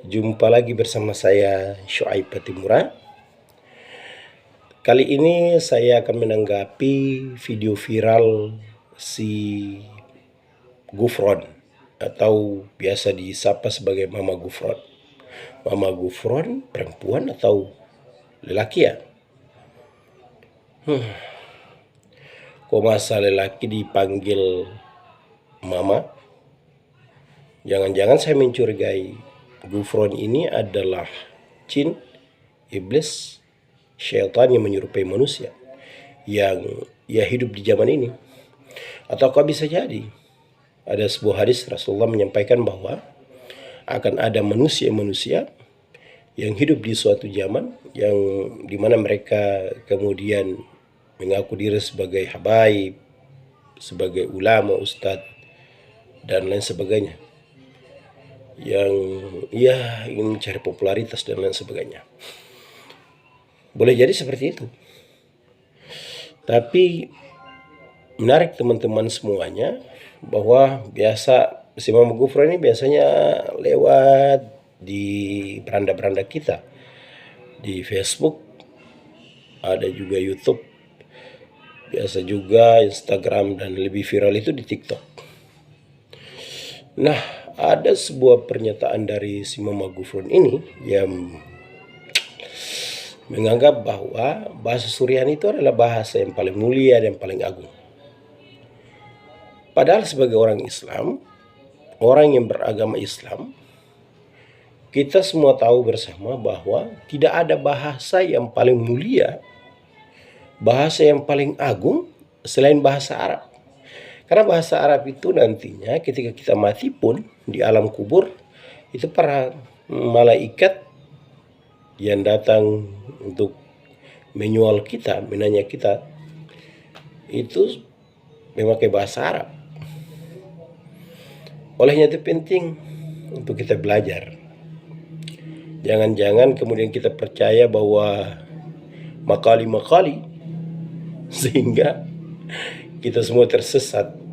Jumpa lagi bersama saya Syuaib Patimura. Kali ini saya akan menanggapi video viral si Gufron atau biasa disapa sebagai Mama Gufron. Mama Gufron perempuan atau lelaki ya? Kok masa lelaki dipanggil Mama? Jangan-jangan saya mencurigai Gufron ini adalah jin, iblis, syaitan yang menyerupai manusia yang hidup di zaman ini. Ataukah bisa jadi ada sebuah hadis Rasulullah menyampaikan bahwa akan ada manusia-manusia yang hidup di suatu zaman yang dimana mereka kemudian mengaku diri sebagai habaib, sebagai ulama, ustadz, dan lain sebagainya, yang ingin mencari popularitas dan lain sebagainya. Boleh jadi seperti itu. Tapi menarik teman-teman semuanya bahwa biasa si Mama Gufron ini biasanya lewat di beranda-beranda kita, di Facebook, ada juga YouTube, biasa juga Instagram, dan lebih viral itu di TikTok. Nah, ada sebuah pernyataan dari si Mama Gufron ini yang menganggap bahwa bahasa Suryani itu adalah bahasa yang paling mulia dan paling agung. Padahal sebagai orang Islam, orang yang beragama Islam, kita semua tahu bersama bahwa tidak ada bahasa yang paling mulia, bahasa yang paling agung selain bahasa Arab. Karena bahasa Arab itu nantinya ketika kita mati pun di alam kubur, itu para malaikat yang datang untuk menyual kita, menanya kita, itu memakai bahasa Arab. Olehnya itu penting untuk kita belajar. Jangan-jangan kemudian kita percaya bahwa makali-makali sehingga kita semua tersesat.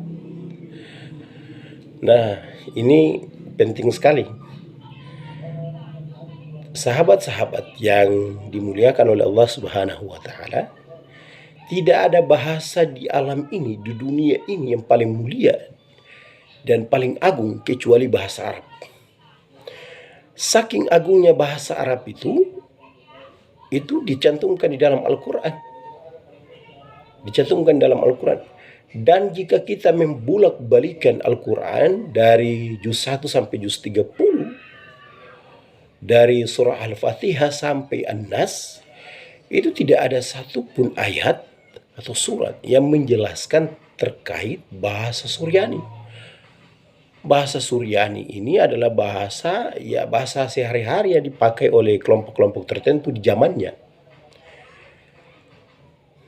Nah, ini penting sekali. Sahabat-sahabat yang dimuliakan oleh Allah Subhanahu wa taala, tidak ada bahasa di alam ini, di dunia ini yang paling mulia dan paling agung kecuali bahasa Arab. Saking agungnya bahasa Arab itu dicantumkan di dalam Al-Quran. Dicantumkan dalam Al-Quran. Dan jika kita membulak-balikan Al-Quran dari juz 1 sampai juz 30, dari surah Al-Fatihah sampai An-Nas, itu tidak ada satupun ayat atau surat yang menjelaskan terkait bahasa Suryani. Bahasa Suryani ini adalah bahasa sehari-hari yang dipakai oleh kelompok-kelompok tertentu di zamannya.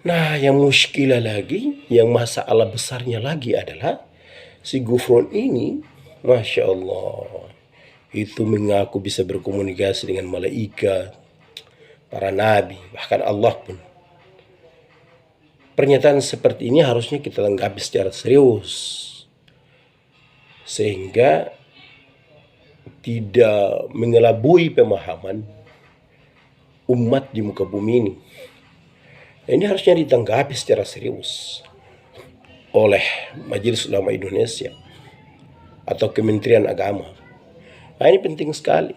Nah, yang muskilah lagi, yang masalah besarnya lagi adalah si Gufron ini, Masya Allah, itu mengaku bisa berkomunikasi dengan malaikat, para nabi, bahkan Allah pun. Pernyataan seperti ini harusnya kita tanggapi secara serius, sehingga tidak mengelabui pemahaman umat di muka bumi ini. Ini harusnya ditanggapi secara serius oleh Majelis Ulama Indonesia atau Kementerian Agama. Nah, ini penting sekali.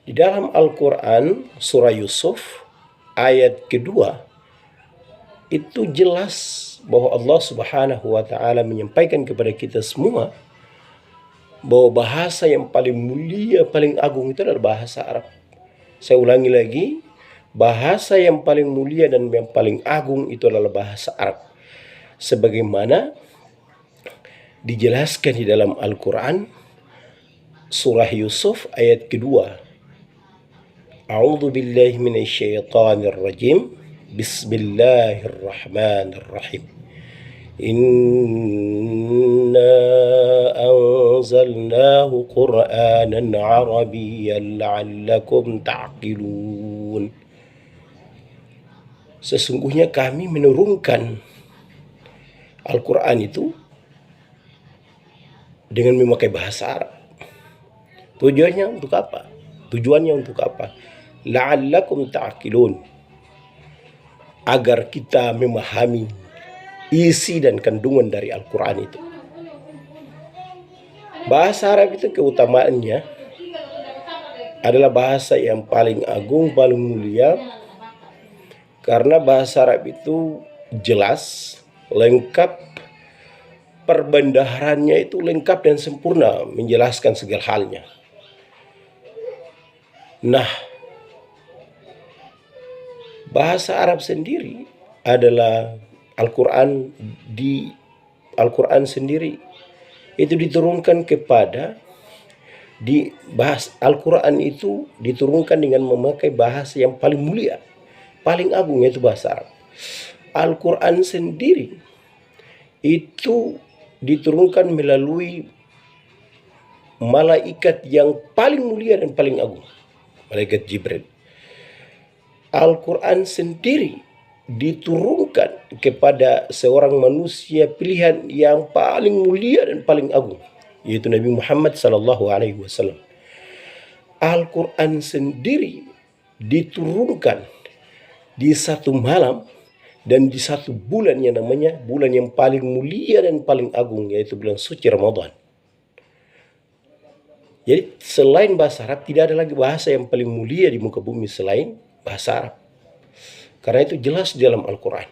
Di dalam Al-Quran surah Yusuf ayat kedua itu jelas bahwa Allah Subhanahu wa taala menyampaikan kepada kita semua bahwa bahasa yang paling mulia, paling agung itu adalah bahasa Arab. Saya ulangi lagi, bahasa yang paling mulia dan yang paling agung itu adalah bahasa Arab. Sebagaimana dijelaskan di dalam Al-Quran surah Yusuf ayat kedua. A'udzu billahi minasyaitonir rajim. Bismillahirrahmanirrahim. Inna anzalnahu Qur'anan Arabiyyan la'allakum ta'qilun. Sesungguhnya kami menurunkan Al-Quran itu dengan memakai bahasa Arab. Tujuannya untuk apa? Tujuannya untuk apa? La'allakum ta'qilun. Agar kita memahami isi dan kandungan dari Al-Quran itu. Bahasa Arab itu keutamaannya adalah bahasa yang paling agung, paling mulia, karena bahasa Arab itu jelas, lengkap, perbendaharannya itu lengkap dan sempurna, menjelaskan segala halnya. Nah, bahasa Arab sendiri adalah Al-Quran. Di Al-Quran sendiri itu diturunkan kepada Al-Quran itu diturunkan dengan memakai bahasa yang paling mulia, paling agung, yaitu bahasa Arab. Al-Quran sendiri itu diturunkan melalui malaikat yang paling mulia dan paling agung, malaikat Jibril. Al-Quran sendiri diturunkan kepada seorang manusia pilihan yang paling mulia dan paling agung, yaitu Nabi Muhammad SAW. Al-Quran sendiri diturunkan di satu malam dan di satu bulan yang namanya bulan yang paling mulia dan paling agung, yaitu bulan suci Ramadan. Jadi selain bahasa Arab tidak ada lagi bahasa yang paling mulia di muka bumi selain bahasa Arab. Karena itu jelas di dalam Al-Quran.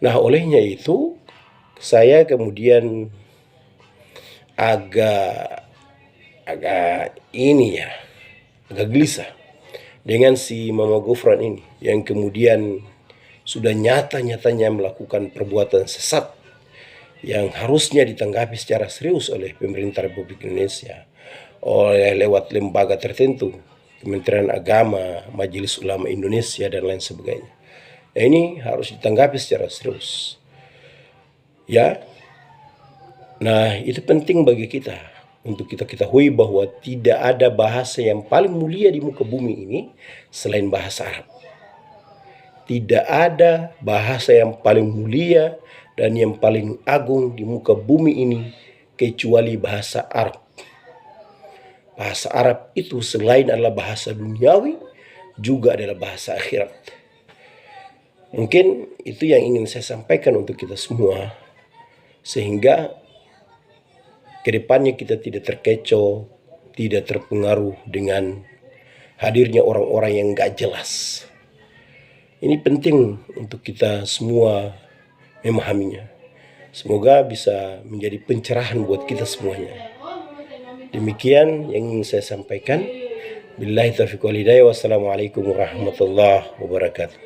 Nah, olehnya itu saya kemudian agak gelisah dengan si Mama Gufron ini, yang kemudian sudah nyata-nyatanya melakukan perbuatan sesat yang harusnya ditanggapi secara serius oleh pemerintah Republik Indonesia, oleh lewat lembaga tertentu, Kementerian Agama, Majelis Ulama Indonesia, dan lain sebagainya. Nah, ini harus ditanggapi secara serius. Ya, nah itu penting bagi kita untuk kita ketahui bahwa tidak ada bahasa yang paling mulia di muka bumi ini selain bahasa Arab. Tidak ada bahasa yang paling mulia dan yang paling agung di muka bumi ini kecuali bahasa Arab. Bahasa Arab itu selain adalah bahasa duniawi, juga adalah bahasa akhirat. Mungkin itu yang ingin saya sampaikan untuk kita semua, sehingga kedepannya kita tidak terkecoh, tidak terpengaruh dengan hadirnya orang-orang yang gak jelas. Ini penting untuk kita semua memahaminya. Semoga bisa menjadi pencerahan buat kita semuanya. Demikian yang ingin saya sampaikan. Billahi taufiq wal hidayah. Wassalamualaikum warahmatullahi wabarakatuh.